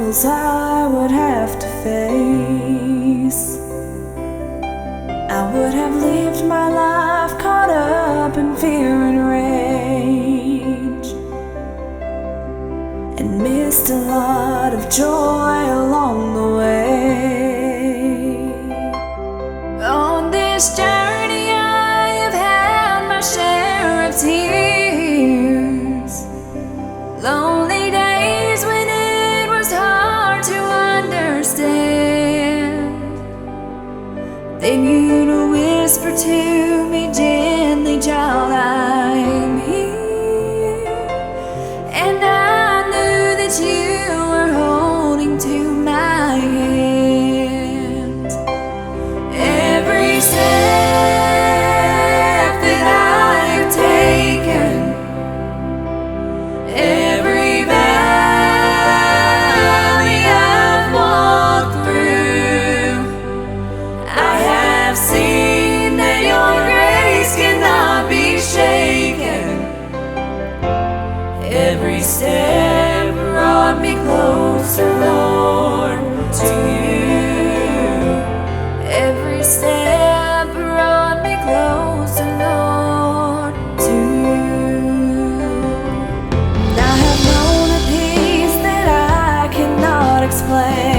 obstacles I would have to face. I would have lived my life caught up in fear and rage, and missed a lot of joy along the way. On this journey I have had my share of tears, lonely days when it was hard to understand. Then you'd whisper to me gently, "Child, I'm here." And I knew that you were holding to my hand. Every step that I have taken, every valley I've walked through, I have seen that your grace cannot be shaken. Every step brought me closer, Lord, to you. Every step brought me closer, Lord, to you. And I have known a peace that I cannot explain.